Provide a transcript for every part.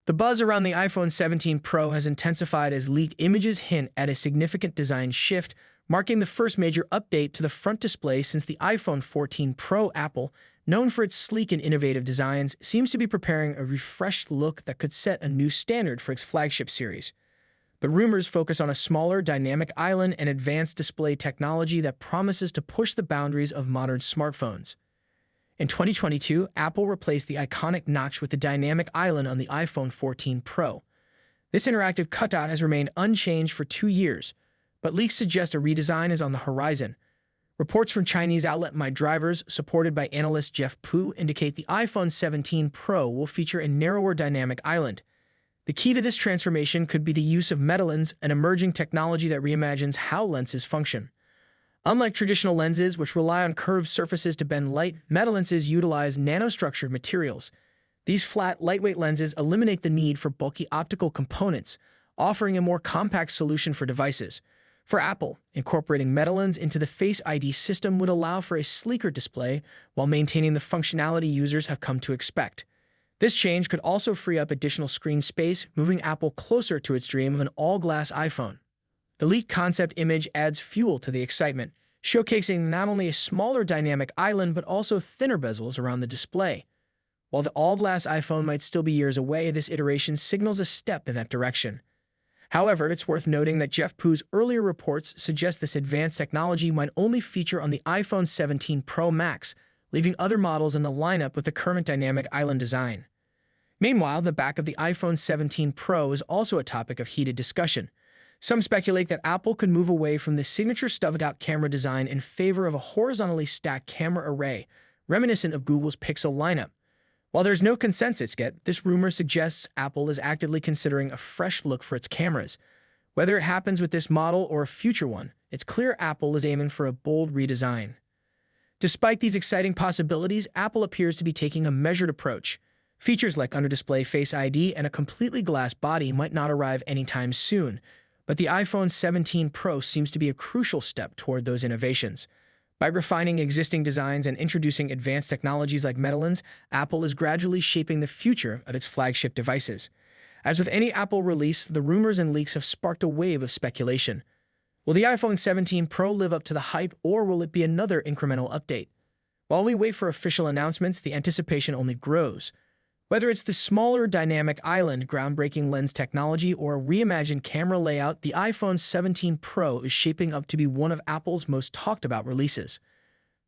The buzz around the iPhone 17 Pro has intensified as leaked images hint at a significant design shift, marking the first major update to the front display since the iPhone 14 Pro. Apple, known for its sleek and innovative designs, seems to be preparing a refreshed look that could set a new standard for its flagship series. But rumors focus on a smaller, dynamic island and advanced display technology that promises to push the boundaries of modern smartphones. In 2022, Apple replaced the iconic notch with the dynamic island on the iPhone 14 Pro. This interactive cutout has remained unchanged for 2 years, but leaks suggest a redesign is on the horizon. Reports from Chinese outlet My Drivers, supported by analyst Jeff Pu, indicate the iPhone 17 Pro will feature a narrower dynamic island. The key to this transformation could be the use of metalens, an emerging technology that reimagines how lenses function. Unlike traditional lenses, which rely on curved surfaces to bend light, metalenses utilize nanostructured materials. These flat, lightweight lenses eliminate the need for bulky optical components, offering a more compact solution for devices. For Apple, incorporating metalens into the Face ID system would allow for a sleeker display while maintaining the functionality users have come to expect. This change could also free up additional screen space, moving Apple closer to its dream of an all-glass iPhone. The leaked concept image adds fuel to the excitement, showcasing not only a smaller dynamic island but also thinner bezels around the display. While the all-glass iPhone might still be years away, this iteration signals a step in that direction. However, it's worth noting that Jeff Pu's earlier reports suggest this advanced technology might only feature on the iPhone 17 Pro Max, leaving other models in the lineup with the current dynamic island design. Meanwhile, the back of the iPhone 17 Pro is also a topic of heated discussion. Some speculate that Apple could move away from the signature stubbed-out camera design in favor of a horizontally stacked camera array, reminiscent of Google's Pixel lineup. While there's no consensus yet, this rumor suggests Apple is actively considering a fresh look for its cameras. Whether it happens with this model or a future one, it's clear Apple is aiming for a bold redesign. Despite these exciting possibilities, Apple appears to be taking a measured approach. Features like under-display Face ID and a completely glass body might not arrive anytime soon, but the iPhone 17 Pro seems to be a crucial step toward those innovations. By refining existing designs and introducing advanced technologies like metalens, Apple is gradually shaping the future of its flagship devices. As with any Apple release, the rumors and leaks have sparked a wave of speculation. Will the iPhone 17 Pro live up to the hype, or will it be another incremental update? While we wait for official announcements, the anticipation only grows. Whether it's the smaller dynamic island, groundbreaking lens technology, or a reimagined camera layout, the iPhone 17 Pro is shaping up to be one of Apple's most talked-about releases.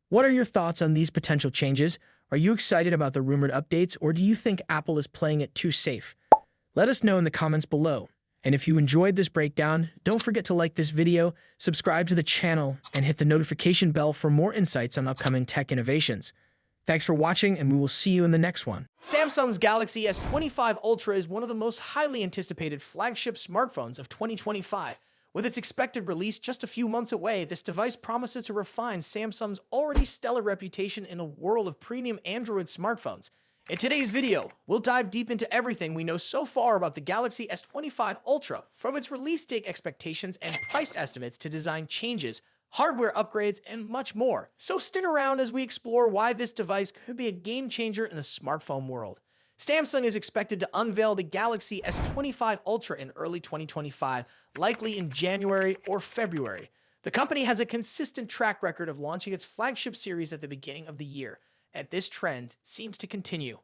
What are your thoughts on these potential changes? Are you excited about the rumored updates, or do you think Apple is playing it too safe? Let us know in the comments below. And if you enjoyed this breakdown, don't forget to like this video, subscribe to the channel, and hit the notification bell for more insights on upcoming tech innovations. Thanks for watching, and we will see you in the next one. Samsung's Galaxy S25 Ultra is one of the most highly anticipated flagship smartphones of 2025. With its expected release just a few months away, this device promises to refine Samsung's already stellar reputation in the world of premium Android smartphones. In today's video, we'll dive deep into everything we know so far about the Galaxy S25 Ultra, from its release date expectations and price estimates to design changes, hardware upgrades, and much more. So stick around as we explore why this device could be a game changer in the smartphone world. Samsung is expected to unveil the Galaxy S25 Ultra in early 2025, likely in January or February. The company has a consistent track record of launching its flagship series at the beginning of the year, and this trend seems to continue.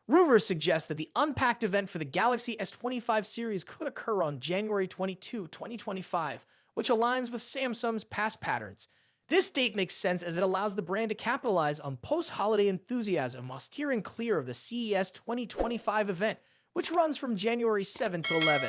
Rumors suggest that the unpacked event for the Galaxy S25 series could occur on January 22, 2025, which aligns with Samsung's past patterns. This date makes sense as it allows the brand to capitalize on post-holiday enthusiasm while steering clear of the CES 2025 event, which runs from January 7 to 11.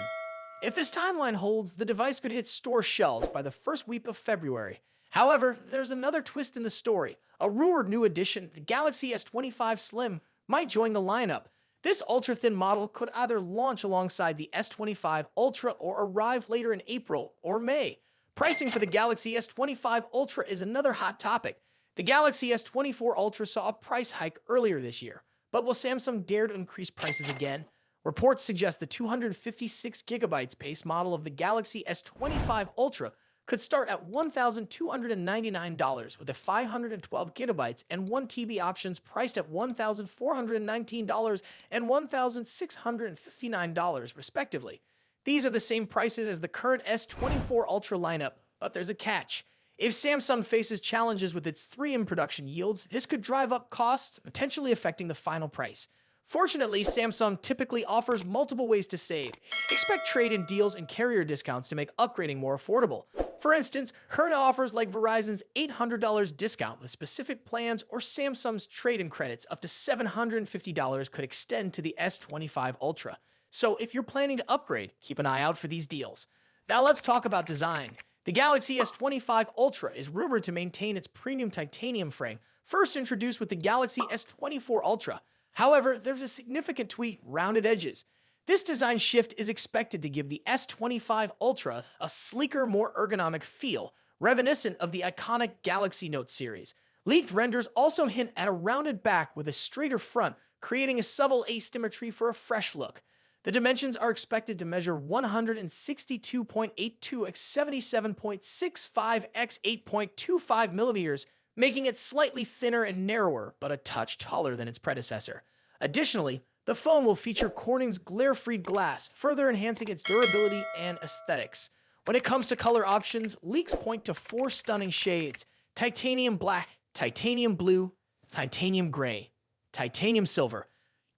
If this timeline holds, the device could hit store shelves by the first week of February. However, there's another twist in the story. A rumored new addition, the Galaxy S25 Slim, might join the lineup. This ultra-thin model could either launch alongside the S25 Ultra or arrive later in April or May. Pricing for the Galaxy S25 Ultra is another hot topic. The Galaxy S24 Ultra saw a price hike earlier this year, but will Samsung dare to increase prices again? Reports suggest the 256GB base model of the Galaxy S25 Ultra could start at $1,299 with a 512 gigabytes and 1 TB options priced at $1,419 and $1,659 respectively. These are the same prices as the current S24 Ultra lineup, but there's a catch. If Samsung faces challenges with its 3 in production yields, this could drive up costs, potentially affecting the final price. Fortunately, Samsung typically offers multiple ways to save. Expect trade-in deals and carrier discounts to make upgrading more affordable. For instance, current offers like Verizon's $800 discount with specific plans or Samsung's trade-in credits up to $750 could extend to the S25 Ultra. So if you're planning to upgrade, keep an eye out for these deals. Now let's talk about design. The Galaxy S25 Ultra is rumored to maintain its premium titanium frame, first introduced with the Galaxy S24 Ultra. However, there's a significant tweak: rounded edges. This design shift is expected to give the S25 Ultra a sleeker, more ergonomic feel, reminiscent of the iconic Galaxy Note series. Leaked renders also hint at a rounded back with a straighter front, creating a subtle asymmetry for a fresh look. The dimensions are expected to measure 162.82 x 77.65 x 8.25 millimeters, making it slightly thinner and narrower, but a touch taller than its predecessor. Additionally, the phone will feature Corning's glare-free glass, further enhancing its durability and aesthetics. When it comes to color options, leaks point to 4 stunning shades: titanium black, titanium blue, titanium gray, titanium silver.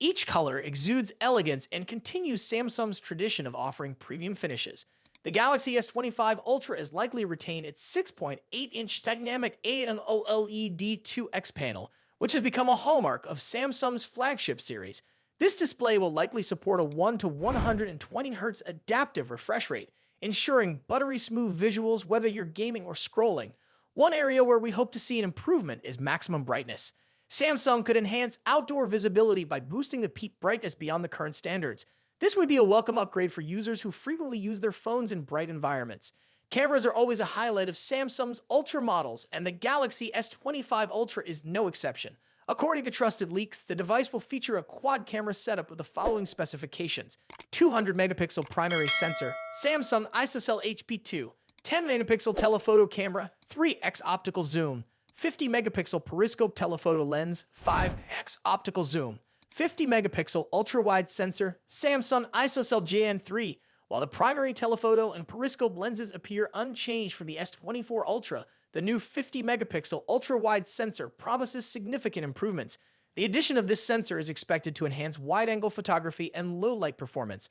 Each color exudes elegance and continues Samsung's tradition of offering premium finishes. The Galaxy S25 Ultra is likely to retain its 6.8-inch dynamic AMOLED 2X panel, which has become a hallmark of Samsung's flagship series. This display will likely support a 1 to 120 Hz adaptive refresh rate, ensuring buttery smooth visuals whether you're gaming or scrolling. One area where we hope to see an improvement is maximum brightness. Samsung could enhance outdoor visibility by boosting the peak brightness beyond the current standards. This would be a welcome upgrade for users who frequently use their phones in bright environments. Cameras are always a highlight of Samsung's Ultra models, and the Galaxy S25 Ultra is no exception. According to trusted leaks, the device will feature a quad-camera setup with the following specifications: 200-megapixel primary sensor, Samsung ISOCELL HP2, 10-megapixel telephoto camera, 3x optical zoom, 50-megapixel periscope telephoto lens, 5x optical zoom, 50-megapixel ultra-wide sensor, Samsung ISOCELL JN3. While the primary telephoto and periscope lenses appear unchanged from the S24 Ultra, the new 50-megapixel ultra-wide sensor promises significant improvements. The addition of this sensor is expected to enhance wide-angle photography and low-light performance.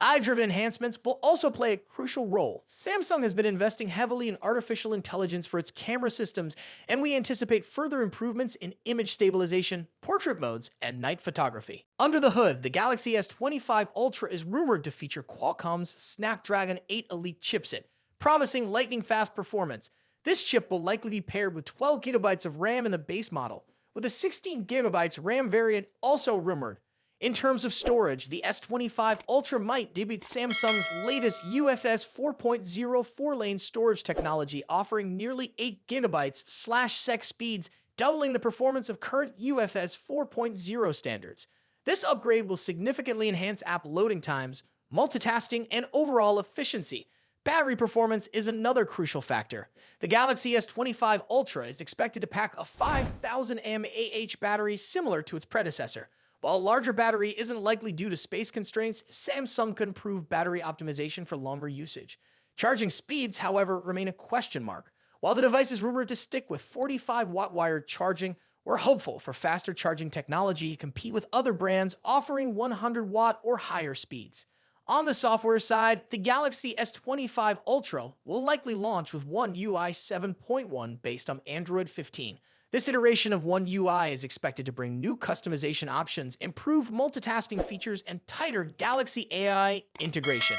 Eye-driven enhancements will also play a crucial role. Samsung has been investing heavily in artificial intelligence for its camera systems, and we anticipate further improvements in image stabilization, portrait modes, and night photography. Under the hood, the Galaxy S25 Ultra is rumored to feature Qualcomm's Snapdragon 8 Elite chipset, promising lightning-fast performance. This chip will likely be paired with 12 gigabytes of RAM in the base model, with a 16 gigabytes RAM variant also rumored. In terms of storage, the S25 Ultra might debut Samsung's latest UFS 4.0 4-lane storage technology, offering nearly 8 gigabytes/sec speeds, doubling the performance of current UFS 4.0 standards. This upgrade will significantly enhance app loading times, multitasking, and overall efficiency. Battery performance is another crucial factor. The Galaxy S25 Ultra is expected to pack a 5,000 mAh battery similar to its predecessor. While a larger battery isn't likely due to space constraints, Samsung could improve battery optimization for longer usage. Charging speeds, however, remain a question mark. While the device is rumored to stick with 45-watt wired charging, we're hopeful for faster charging technology to compete with other brands offering 100-watt or higher speeds. On the software side, the Galaxy S25 Ultra will likely launch with One UI 7.1 based on Android 15. This iteration of One UI is expected to bring new customization options, improved multitasking features, and tighter Galaxy AI integration.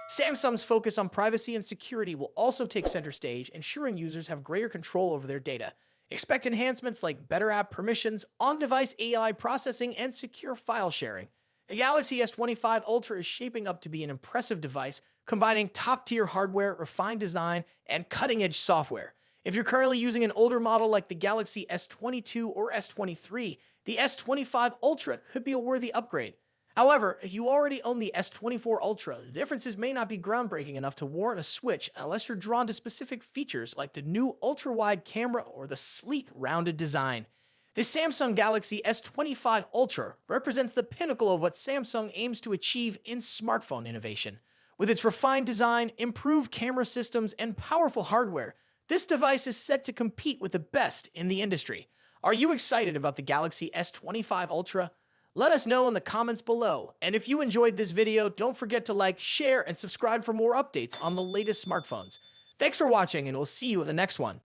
Samsung's focus on privacy and security will also take center stage, ensuring users have greater control over their data. Expect enhancements like better app permissions, on-device AI processing, and secure file sharing. The Galaxy S25 Ultra is shaping up to be an impressive device, combining top-tier hardware, refined design, and cutting-edge software. If you're currently using an older model like the Galaxy S22 or S23, the S25 Ultra could be a worthy upgrade. However, if you already own the S24 Ultra, the differences may not be groundbreaking enough to warrant a switch unless you're drawn to specific features like the new ultra-wide camera or the sleek, rounded design. The Samsung Galaxy S25 Ultra represents the pinnacle of what Samsung aims to achieve in smartphone innovation. With its refined design, improved camera systems, and powerful hardware, this device is set to compete with the best in the industry. Are you excited about the Galaxy S25 Ultra? Let us know in the comments below. And if you enjoyed this video, don't forget to like, share, and subscribe for more updates on the latest smartphones. Thanks for watching, and we'll see you in the next one.